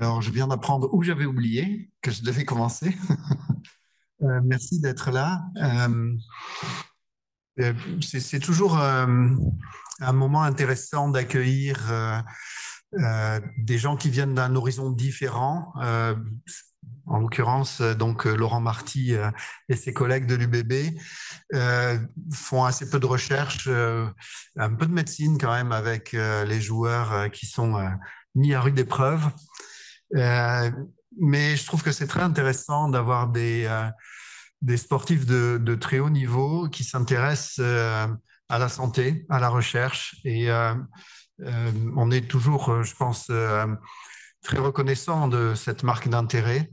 Alors, je viens d'apprendre où j'avais oublié que je devais commencer. Merci d'être là. C'est toujours un moment intéressant d'accueillir des gens qui viennent d'un horizon différent. En l'occurrence, donc Laurent Marty et ses collègues de l'UBB font assez peu de recherche, un peu de médecine quand même avec les joueurs qui sont mis à rude épreuve. Mais je trouve que c'est très intéressant d'avoir des sportifs de très haut niveau qui s'intéressent à la santé, à la recherche. Et on est toujours, je pense, très reconnaissant de cette marque d'intérêt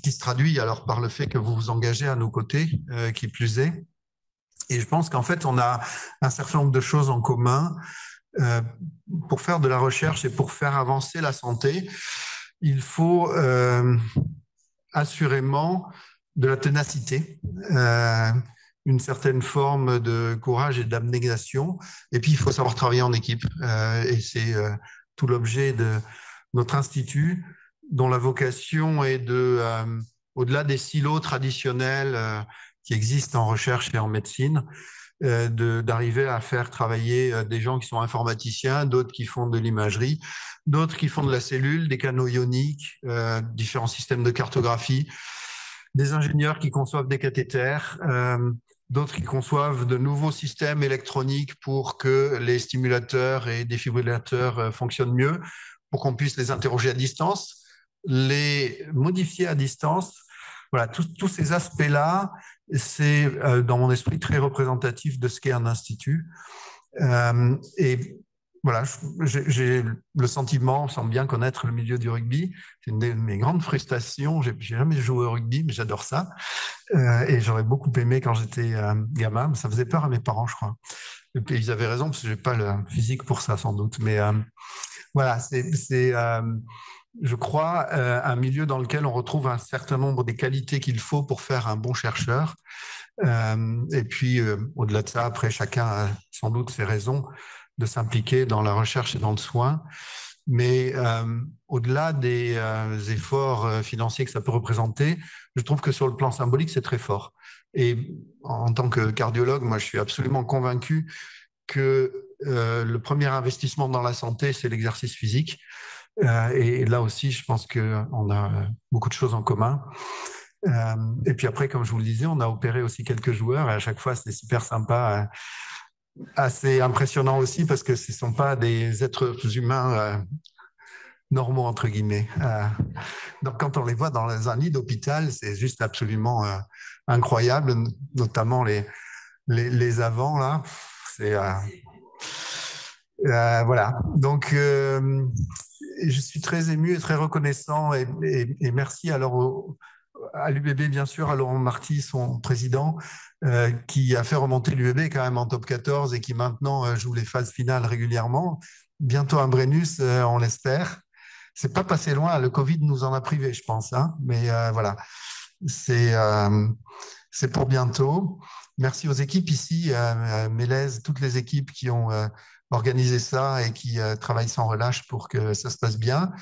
qui se traduit alors par le fait que vous vous engagez à nos côtés, qui plus est. Et je pense qu'en fait, on a un certain nombre de choses en commun. Pour faire de la recherche et pour faire avancer la santé, il faut assurément de la ténacité, une certaine forme de courage et d'abnégation. Et puis, il faut savoir travailler en équipe. Et c'est tout l'objet de notre institut, dont la vocation est de, au-delà des silos traditionnels qui existent en recherche et en médecine, d'arriver à faire travailler des gens qui sont informaticiens, d'autres qui font de l'imagerie, d'autres qui font de la cellule, des canaux ioniques, différents systèmes de cartographie, des ingénieurs qui conçoivent des cathéters, d'autres qui conçoivent de nouveaux systèmes électroniques pour que les stimulateurs et défibrillateurs fonctionnent mieux, pour qu'on puisse les interroger à distance, les modifier à distance. Voilà, tous ces aspects-là, c'est dans mon esprit très représentatif de ce qu'est un institut. Et voilà, j'ai le sentiment, sans bien connaître le milieu du rugby, c'est une de mes grandes frustrations. J'ai jamais joué au rugby, mais j'adore ça. Et j'aurais beaucoup aimé quand j'étais gamin, mais ça faisait peur à mes parents, je crois. Et puis, ils avaient raison, parce que j'ai pas le physique pour ça, sans doute. Mais voilà, c'est je crois, un milieu dans lequel on retrouve un certain nombre des qualités qu'il faut pour faire un bon chercheur. Et puis, au-delà de ça, après, chacun a sans doute ses raisons de s'impliquer dans la recherche et dans le soin. Mais au-delà des efforts financiers que ça peut représenter, je trouve que sur le plan symbolique, c'est très fort. Et en tant que cardiologue, moi, je suis absolument convaincu que le premier investissement dans la santé, c'est l'exercice physique. Et là aussi, je pense qu'on a beaucoup de choses en commun. Et puis après, comme je vous le disais, on a opéré aussi quelques joueurs et à chaque fois, c'est super sympa, assez impressionnant aussi parce que ce ne sont pas des êtres humains normaux, entre guillemets. Donc, quand on les voit dans un lit d'hôpital, c'est juste absolument incroyable, notamment les avants, là. C'est... voilà. Donc, je suis très ému et très reconnaissant et merci alors à l'UBB, bien sûr, à Laurent Marty, son président, qui a fait remonter l'UBB quand même en top 14 et qui maintenant joue les phases finales régulièrement. Bientôt un Brennus, on l'espère. C'est pas passé loin, le Covid nous en a privé, je pense, hein, mais voilà, c'est pour bientôt. Merci aux équipes ici, Mélèze, toutes les équipes qui ont organisé ça et qui travaillent sans relâche pour que ça se passe bien.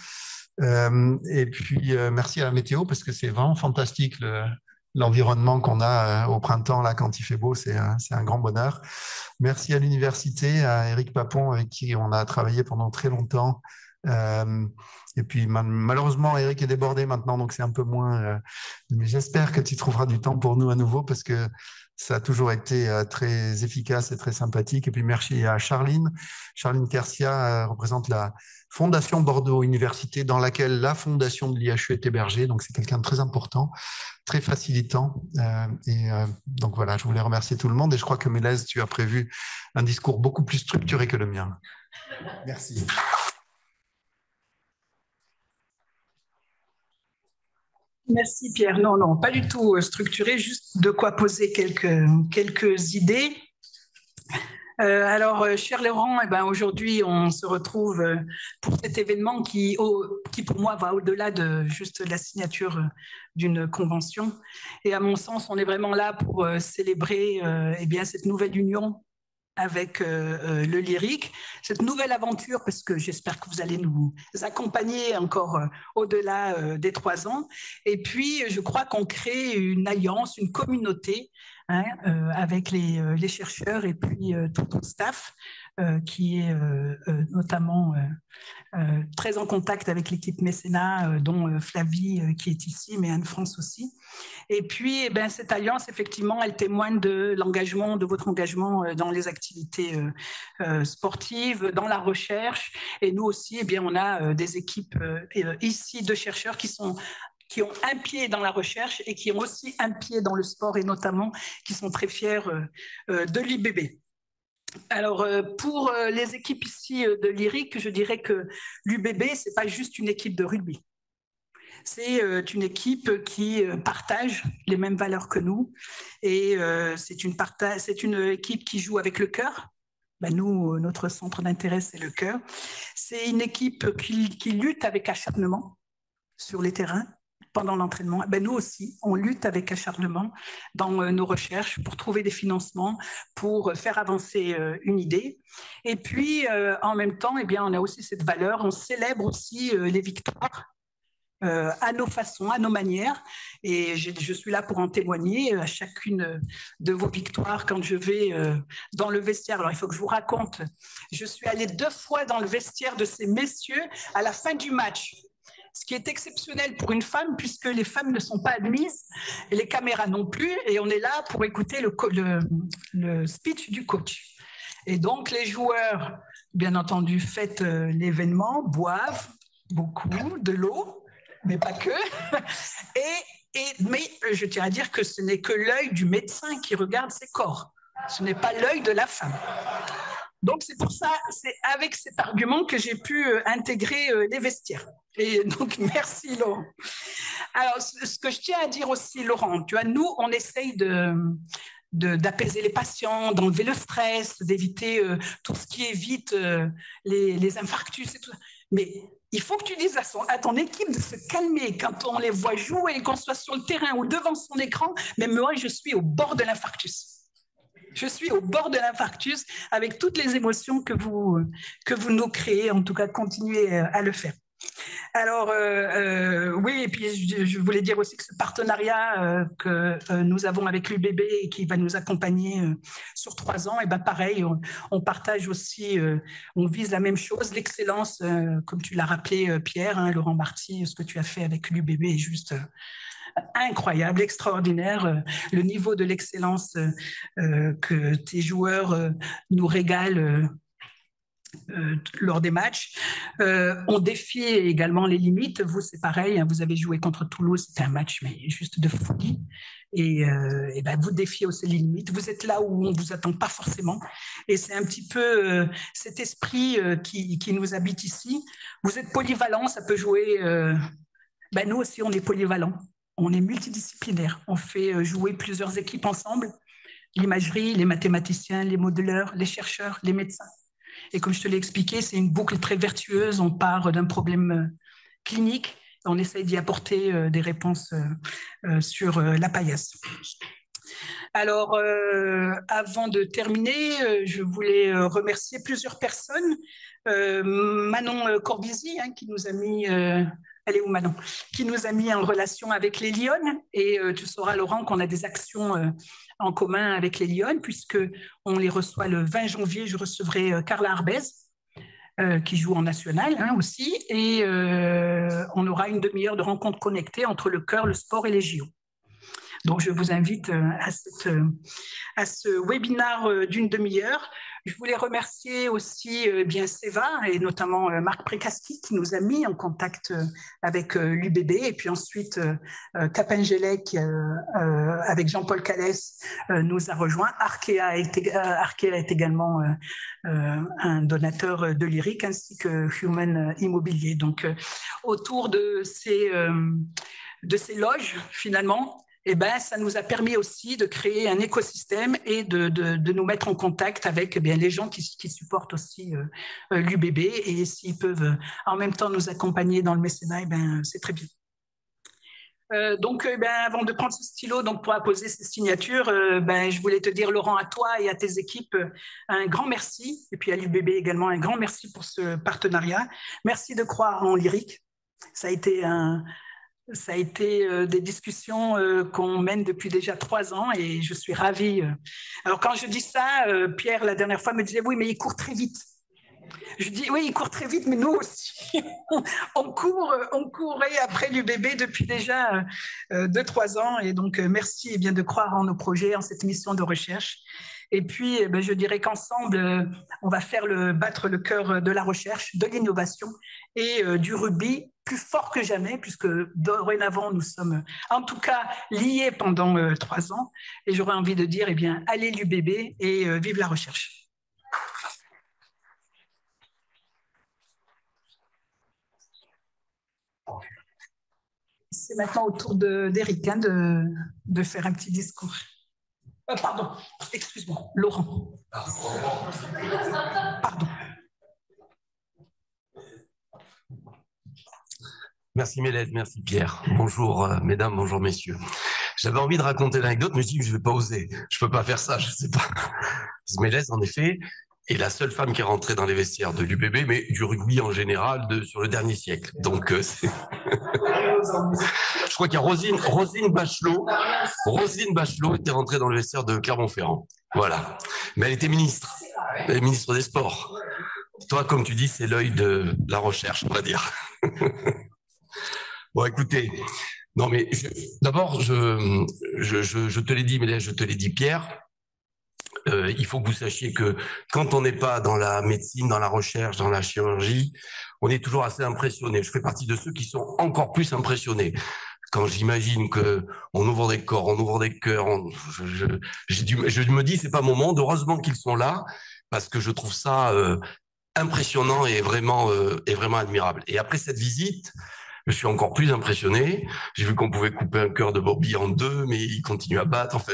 Et puis, merci à la météo parce que c'est vraiment fantastique l'environnement qu'on a au printemps, là, quand il fait beau, c'est un grand bonheur. Merci à l'université, à Éric Papon, avec qui on a travaillé pendant très longtemps. Et puis, malheureusement, Éric est débordé maintenant, donc c'est un peu moins. Mais j'espère que tu trouveras du temps pour nous à nouveau parce que ça a toujours été très efficace et très sympathique. Et puis, merci à Charline. Charline Kersia représente la Fondation Bordeaux Université, dans laquelle la fondation de l'IHU est hébergée. Donc, c'est quelqu'un de très important, très facilitant. Donc, voilà, je voulais remercier tout le monde. Et je crois que Mélèze, tu as prévu un discours beaucoup plus structuré que le mien. Merci. Merci Pierre. Non, non, pas du tout structuré, juste de quoi poser quelques idées. Alors, cher Laurent, eh ben, aujourd'hui, on se retrouve pour cet événement qui pour moi, va au-delà de juste la signature d'une convention. Et à mon sens, on est vraiment là pour célébrer eh bien, cette nouvelle union avec le lyrique, cette nouvelle aventure, parce que j'espère que vous allez nous accompagner encore au-delà des 3 ans. Et puis, je crois qu'on crée une alliance, une communauté hein, avec les chercheurs et puis tout ton staff qui est notamment très en contact avec l'équipe mécénat, dont Flavie qui est ici, mais Anne-France aussi. Et puis, eh ben, cette alliance, effectivement, elle témoigne de l'engagement, de votre engagement dans les activités sportives, dans la recherche. Et nous aussi, eh bien, on a des équipes ici de chercheurs qui ont un pied dans la recherche et qui ont aussi un pied dans le sport et notamment qui sont très fiers de l'UBB. Alors, pour les équipes ici de l'IRIC, je dirais que l'UBB, ce n'est pas juste une équipe de rugby. C'est une équipe qui partage les mêmes valeurs que nous et c'est une équipe qui joue avec le cœur. Ben nous, notre centre d'intérêt, c'est le cœur. C'est une équipe qui lutte avec acharnement sur les terrains pendant l'entraînement. Ben nous aussi, on lutte avec acharnement dans nos recherches pour trouver des financements, pour faire avancer une idée. Et puis, en même temps, eh bien, on a aussi cette valeur, on célèbre aussi les victoires à nos façons, à nos manières. Et je suis là pour en témoigner à chacune de vos victoires quand je vais dans le vestiaire. Alors, il faut que je vous raconte. Je suis allée 2 fois dans le vestiaire de ces messieurs à la fin du match. Ce qui est exceptionnel pour une femme, puisque les femmes ne sont pas admises, et les caméras non plus, et on est là pour écouter le speech du coach. Et donc, les joueurs, bien entendu, fêtent l'événement, boivent beaucoup de l'eau, mais pas que. Mais je tiens à dire que ce n'est que l'œil du médecin qui regarde ses corps. Ce n'est pas l'œil de la femme. Donc, c'est pour ça, c'est avec cet argument que j'ai pu intégrer les vestiaires. Et donc, merci, Laurent. Alors, ce que je tiens à dire aussi, Laurent, tu vois, nous, on essaye d'apaiser les patients, d'enlever le stress, d'éviter tout ce qui évite les infarctus et tout ça. Mais il faut que tu dises à ton équipe de se calmer quand on les voit jouer, qu'on soit sur le terrain ou devant son écran. Mais moi, je suis au bord de l'infarctus. Je suis au bord de l'infarctus avec toutes les émotions que vous nous créez. En tout cas, continuez à le faire. Alors, oui, et puis je voulais dire aussi que ce partenariat que nous avons avec l'UBB et qui va nous accompagner sur 3 ans, et ben pareil, on partage aussi, on vise la même chose, l'excellence, comme tu l'as rappelé, Pierre, hein, Laurent Marty, ce que tu as fait avec l'UBB est juste incroyable, extraordinaire. Le niveau de l'excellence que tes joueurs nous régalent lors des matchs. On défie également les limites. Vous, c'est pareil, hein, vous avez joué contre Toulouse, c'était un match mais juste de folie. Et ben, vous défiez aussi les limites. Vous êtes là où on ne vous attend pas forcément. Et c'est un petit peu cet esprit qui nous habite ici. Vous êtes polyvalent, ça peut jouer... Ben, nous aussi, on est polyvalent. On est multidisciplinaire. On fait jouer plusieurs équipes ensemble. L'imagerie, les mathématiciens, les modeleurs, les chercheurs, les médecins. Et comme je te l'ai expliqué, c'est une boucle très vertueuse. On part d'un problème clinique, on essaye d'y apporter des réponses sur la paillasse. Alors, avant de terminer, je voulais remercier plusieurs personnes. Manon Corbisi, hein, qui nous a mis... elle est où Manon? Qui nous a mis en relation avec les Lyonnes. Et tu sauras, Laurent, qu'on a des actions en commun avec les Lyonnes, puisqu'on les reçoit le 20 janvier. Je recevrai Carla Arbez, qui joue en national hein, aussi. Et on aura une demi-heure de rencontre connectée entre le cœur, le sport et les JO. Donc, je vous invite à ce webinaire d'une demi-heure. Je voulais remercier aussi bien Seva et notamment Marc Précaschi qui nous a mis en contact avec l'UBB et puis ensuite Capengelec avec Jean-Paul Calès nous a rejoint. Arkea est également un donateur de l'IRIC ainsi que Human Immobilier. Donc autour de ces loges finalement, eh ben, ça nous a permis aussi de créer un écosystème et de nous mettre en contact avec eh bien, les gens qui supportent aussi l'UBB. Et s'ils peuvent en même temps nous accompagner dans le mécénat, eh ben, c'est très bien. Avant de prendre ce stylo pour apposer ces signatures, je voulais te dire, Laurent, à toi et à tes équipes, un grand merci. Et puis à l'UBB également, un grand merci pour ce partenariat. Merci de croire en Lyric. Ça a été des discussions qu'on mène depuis déjà 3 ans et je suis ravie. Alors quand je dis ça, Pierre, la dernière fois, me disait, oui, mais il court très vite. Je dis, oui, il court très vite, mais nous aussi. on courait après l'UBB depuis déjà 2-3 ans. Et donc, merci de croire en nos projets, en cette mission de recherche. Et puis, je dirais qu'ensemble, on va battre le cœur de la recherche, de l'innovation et du rugby plus fort que jamais, puisque dorénavant, nous sommes en tout cas liés pendant 3 ans. Et j'aurais envie de dire, allez l'UBB et vive la recherche. C'est maintenant au tour d'Éric de faire un petit discours. Pardon, excuse-moi, Laurent. Pardon. Merci Mélène, merci Pierre. Bonjour mesdames, bonjour messieurs. J'avais envie de raconter l'anecdote, mais je dis que je ne vais pas oser. Je ne peux pas faire ça, je ne sais pas. Mélène, en effet, est la seule femme qui est rentrée dans les vestiaires de l'UBB, mais du rugby en général sur le dernier siècle. Donc, je crois qu'il y a Roselyne Bachelot. Roselyne Bachelot était rentrée dans le vestiaire de Clermont-Ferrand. Voilà. Mais elle était ministre. Elle est ministre des Sports. Toi, comme tu dis, c'est l'œil de la recherche, on va dire. Bon, écoutez. Non, mais d'abord, je te l'ai dit, mais là, je te l'ai dit, Pierre. Il faut que vous sachiez que quand on n'est pas dans la médecine, dans la recherche, dans la chirurgie, on est toujours assez impressionné. Je fais partie de ceux qui sont encore plus impressionnés. Quand j'imagine que on ouvre des corps, on ouvre des cœurs, je me dis c'est pas mon monde. Heureusement qu'ils sont là parce que je trouve ça impressionnant et vraiment admirable. Et après cette visite, je suis encore plus impressionné. J'ai vu qu'on pouvait couper un cœur de Bobby en 2, mais il continue à battre. Enfin,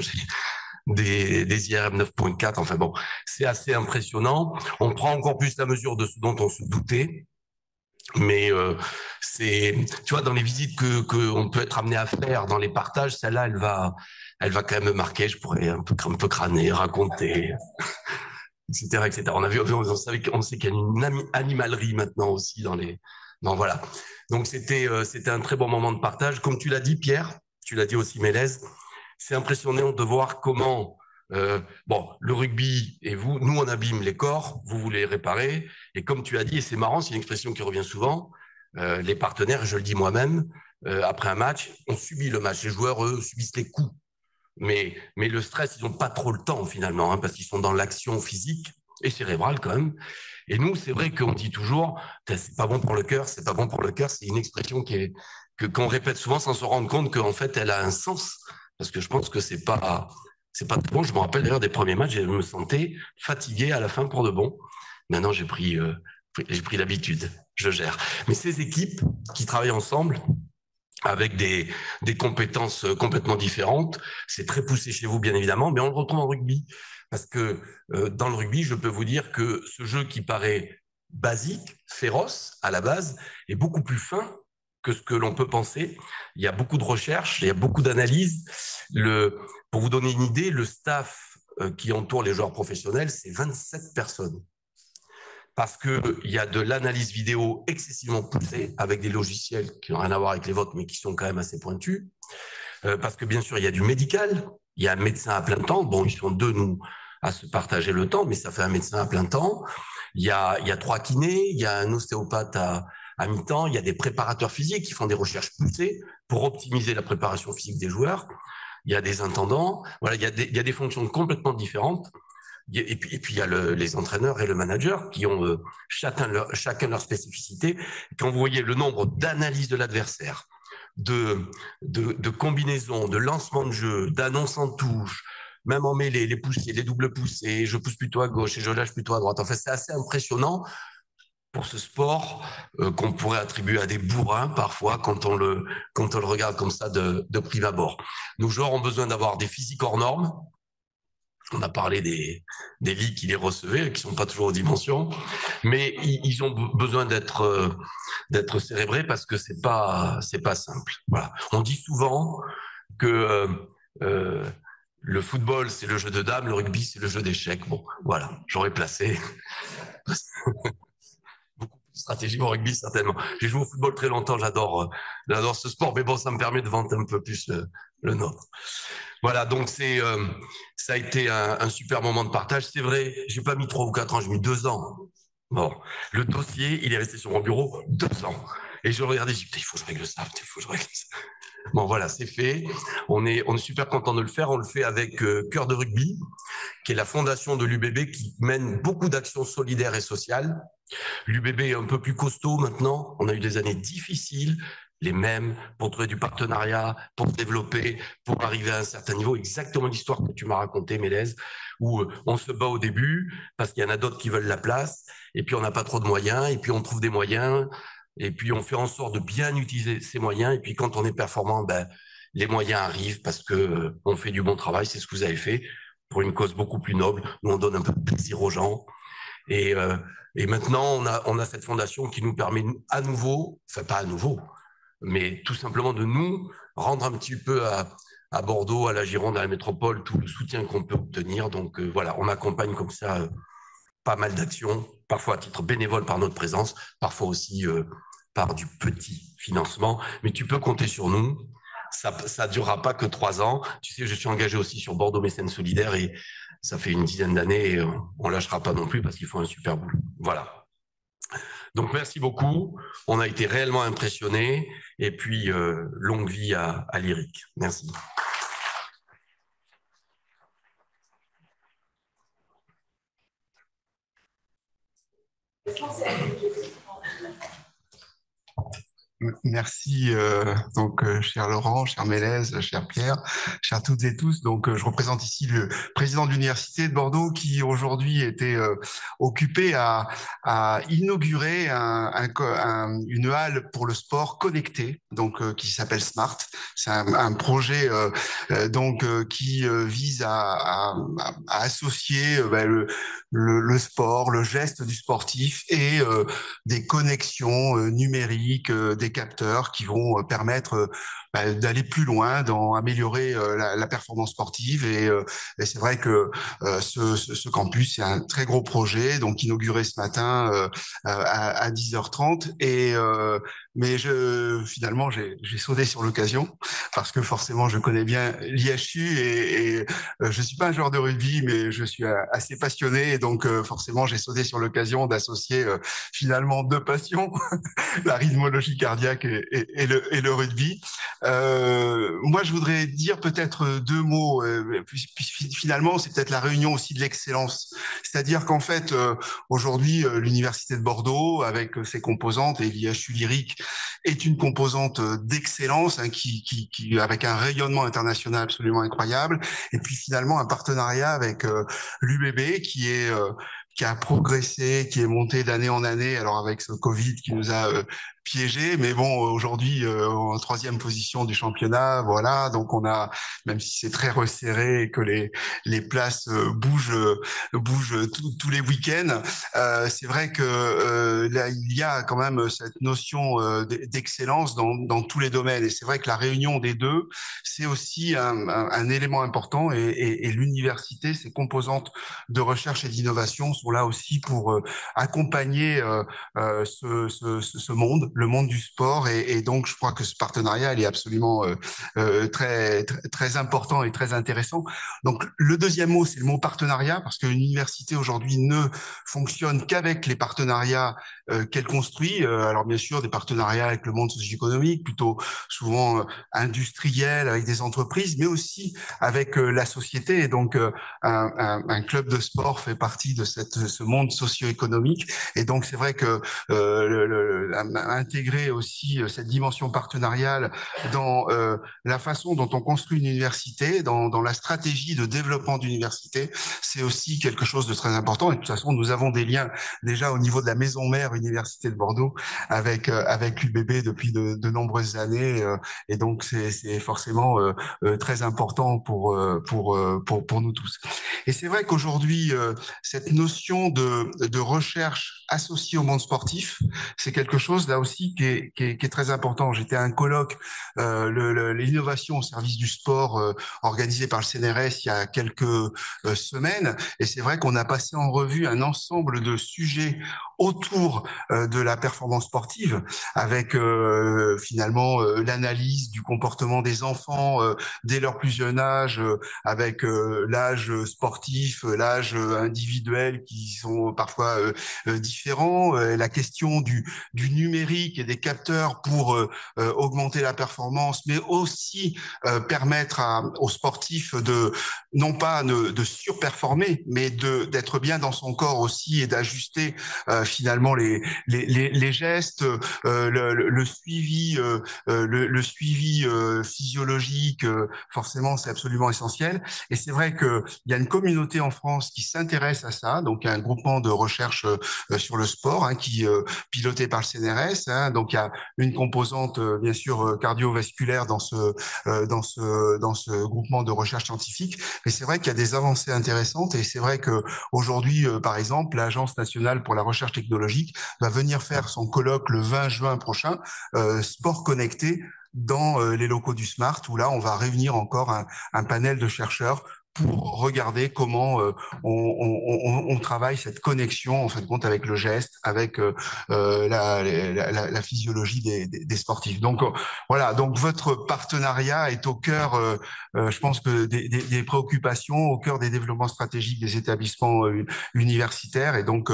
des IRM 9.4, enfin bon, c'est assez impressionnant. On prend encore plus la mesure de ce dont on se doutait, mais tu vois, dans les visites que on peut être amené à faire, dans les partages, celle-là, elle va quand même me marquer. Je pourrais un peu crâner, raconter, etc., etc. On sait qu'il y a une animalerie maintenant aussi voilà. Donc c'était un très bon moment de partage. Comme tu l'as dit, Pierre, tu l'as dit aussi, Mélèze. C'est impressionnant de voir comment, le rugby et nous on abîme les corps, vous les réparez. Et comme tu as dit, et c'est marrant, c'est une expression qui revient souvent, les partenaires, je le dis moi-même, après un match, on subit le match. Les joueurs, eux, subissent les coups. Mais le stress, ils n'ont pas trop le temps finalement, parce qu'ils sont dans l'action physique et cérébrale quand même. Et nous, c'est vrai qu'on dit toujours, c'est pas bon pour le cœur, c'est pas bon pour le cœur. C'est une expression qu'on répète souvent sans se rendre compte qu'en fait, elle a un sens. Parce que je pense que c'est pas bon. Je me rappelle d'ailleurs des premiers matchs, je me sentais fatigué à la fin pour de bon. Maintenant, j'ai pris l'habitude, je gère. Mais ces équipes qui travaillent ensemble avec des compétences complètement différentes, c'est très poussé chez vous, bien évidemment, mais on le retrouve en rugby. Parce que dans le rugby, je peux vous dire que ce jeu qui paraît basique, féroce à la base, est beaucoup plus fin que ce que l'on peut penser. Il y a beaucoup de recherches, il y a beaucoup d'analyses. Pour vous donner une idée, le staff qui entoure les joueurs professionnels, c'est 27 personnes. Parce qu'il y a de l'analyse vidéo excessivement poussée, avec des logiciels qui n'ont rien à voir avec les vôtres, mais qui sont quand même assez pointus. Parce que bien sûr, il y a du médical, il y a un médecin à plein temps. Bon, ils sont 2, nous, à se partager le temps, mais ça fait un médecin à plein temps. Il y a 3 kinés, il y a un ostéopathe à mi-temps, il y a des préparateurs physiques qui font des recherches poussées pour optimiser la préparation physique des joueurs. Il y a des intendants. Voilà, il y a des fonctions complètement différentes. Et puis il y a les entraîneurs et le manager qui ont chacun leur spécificité. Quand vous voyez le nombre d'analyses de l'adversaire, de combinaisons, de lancements de jeu, d'annonces en touche, même en mêlée, les poussées, les doubles poussées, je pousse plutôt à gauche et je lâche plutôt à droite. En fait, c'est assez impressionnant pour ce sport qu'on pourrait attribuer à des bourrins parfois quand on le regarde comme ça de prime abord. Nos joueurs ont besoin d'avoir des physiques hors normes, On a parlé des ligues qui les recevaient, qui sont pas toujours aux dimensions, mais ils ont besoin d'être cérébrés parce que c'est pas simple. Voilà. On dit souvent que le football c'est le jeu de dames, le rugby c'est le jeu d'échecs. Bon, voilà, j'aurais placé beaucoup de stratégie au rugby certainement. J'ai joué au football très longtemps, j'adore ce sport, mais bon, ça me permet de vendre un peu plus le nôtre. Voilà, donc ça a été un super moment de partage. C'est vrai, j'ai pas mis 3 ou 4 ans, j'ai mis 2 ans. Bon, le dossier, il est resté sur mon bureau 2 ans. Et je regardais, j'ai dit, il faut que je règle ça, il faut que je règle ça. Bon, voilà, c'est fait. On est super content de le faire. On le fait avec Cœur de Rugby, qui est la fondation de l'UBB qui mène beaucoup d'actions solidaires et sociales. L'UBB est un peu plus costaud maintenant. On a eu des années difficiles, les mêmes, pour trouver du partenariat, pour se développer, pour arriver à un certain niveau. Exactement l'histoire que tu m'as racontée, Mélèze, où on se bat au début parce qu'il y en a d'autres qui veulent la place, et puis on n'a pas trop de moyens, et puis on trouve des moyens, et puis on fait en sorte de bien utiliser ces moyens, et puis quand on est performant, ben, les moyens arrivent parce que on fait du bon travail. C'est ce que vous avez fait pour une cause beaucoup plus noble. Nous, on donne un peu de plaisir aux gens. Et maintenant, on a cette fondation qui nous permet à nouveau, enfin pas à nouveau, mais tout simplement de nous rendre un petit peu à Bordeaux, à la Gironde, à la métropole, tout le soutien qu'on peut obtenir. Donc voilà, on accompagne comme ça pas mal d'actions, parfois à titre bénévole par notre présence, parfois aussi par du petit financement. Mais tu peux compter sur nous. Ça durera pas que 3 ans. Tu sais, je suis engagé aussi sur Bordeaux Mécènes Solidaires et ça fait une dizaine d'années et on lâchera pas non plus parce qu'ils font un super boulot. Voilà. Donc merci beaucoup. On a été réellement impressionnés et puis longue vie à Lyric. Merci. Merci, cher Laurent, cher Mélèze, cher Pierre, chers toutes et tous. Donc, je représente ici le président de l'Université de Bordeaux qui aujourd'hui était occupé à inaugurer une halle pour le sport connecté, donc qui s'appelle Smart. C'est un projet qui vise à associer le sport, le geste du sportif et des connexions numériques, des capteurs qui vont permettre d'aller plus loin, d'améliorer la performance sportive. Et c'est vrai que ce campus, c'est un très gros projet, donc inauguré ce matin à 10h30. Mais finalement, j'ai sauté sur l'occasion parce que forcément, je connais bien l'IHU et je suis pas un joueur de rugby, mais je suis assez passionné. Et donc, forcément, j'ai sauté sur l'occasion d'associer finalement 2 passions, la rythmologie cardiaque et le rugby. Moi, je voudrais dire peut-être 2 mots. Finalement, c'est peut-être la réunion aussi de l'excellence. C'est-à-dire qu'en fait, aujourd'hui, l'Université de Bordeaux, avec ses composantes, et l'IHU Lyric, est une composante d'excellence qui avec un rayonnement international absolument incroyable. Et puis finalement, un partenariat avec l'UBB qui a progressé, qui est monté d'année en année, alors avec ce Covid qui nous a piégé, mais bon, aujourd'hui, en 3e position du championnat, voilà, donc on a, même si c'est très resserré et que les places bougent tous les week-ends, c'est vrai que là, il y a quand même cette notion d'excellence dans tous les domaines, et c'est vrai que la réunion des deux, c'est aussi un élément important, et l'université, ses composantes de recherche et d'innovation sont là aussi pour accompagner ce monde, le monde du sport, et donc je crois que ce partenariat il est absolument très, très très important et très intéressant. Donc le deuxième mot, c'est le mot partenariat, parce qu'une université aujourd'hui ne fonctionne qu'avec les partenariats qu'elle construit. Alors bien sûr des partenariats avec le monde socio-économique, plutôt souvent industriel, avec des entreprises, mais aussi avec la société. Et donc un club de sport fait partie de ce monde socio-économique. Et donc c'est vrai que un intégrer aussi cette dimension partenariale dans la façon dont on construit une université, dans la stratégie de développement d'université. C'est aussi quelque chose de très important. Et de toute façon, nous avons des liens déjà au niveau de la maison mère Université de Bordeaux avec l'UBB depuis de nombreuses années. Et donc, c'est forcément très important pour nous tous. Et c'est vrai qu'aujourd'hui, cette notion de recherche associée au monde sportif, c'est quelque chose là aussi qui est très important. J'étais à un colloque, l'innovation au service du sport, organisé par le CNRS il y a quelques semaines, et c'est vrai qu'on a passé en revue un ensemble de sujets autour de la performance sportive, avec finalement l'analyse du comportement des enfants dès leur plus jeune âge, avec l'âge sportif, l'âge individuel qui sont parfois différents, la question du numérique et des capteurs pour augmenter la performance, mais aussi permettre aux sportifs de non pas de surperformer, mais d'être bien dans son corps aussi et d'ajuster finalement les gestes, le suivi, le suivi physiologique, forcément c'est absolument essentiel. Et c'est vrai que il y a une communauté en France qui s'intéresse à ça, donc il y a un groupement de recherche sur le sport qui piloté par le CNRS. Donc il y a une composante bien sûr cardiovasculaire dans ce groupement de recherche scientifique. Mais c'est vrai qu'il y a des avancées intéressantes et c'est vrai que aujourd'hui, par exemple, l'Agence nationale pour la recherche technologique va venir faire son colloque le 20 juin prochain, sport connecté, dans les locaux du Smart, où là, on va réunir encore un panel de chercheurs pour regarder comment on travaille cette connexion en fin de compte avec le geste, avec la physiologie des sportifs. Donc voilà, donc votre partenariat est au cœur, je pense que des préoccupations, au cœur des développements stratégiques des établissements universitaires, et donc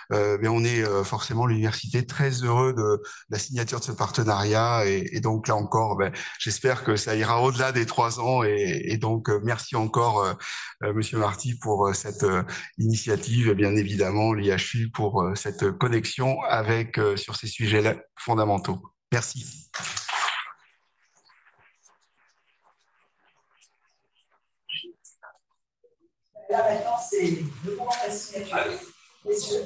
mais on est forcément l'université très heureux de la signature de ce partenariat, et donc là encore, j'espère que ça ira au-delà des 3 ans, et donc merci encore Monsieur Marty pour cette initiative, et bien évidemment l'IHU pour cette connexion avec sur ces sujets-là fondamentaux. Merci. Là maintenant c'est le moment de la signature. Messieurs.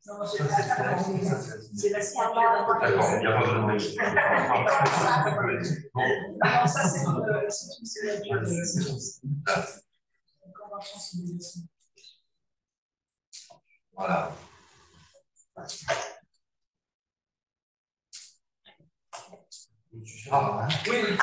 Non, c'est la signature. Non, ça c'est une signature. Voilà. Oui, oui.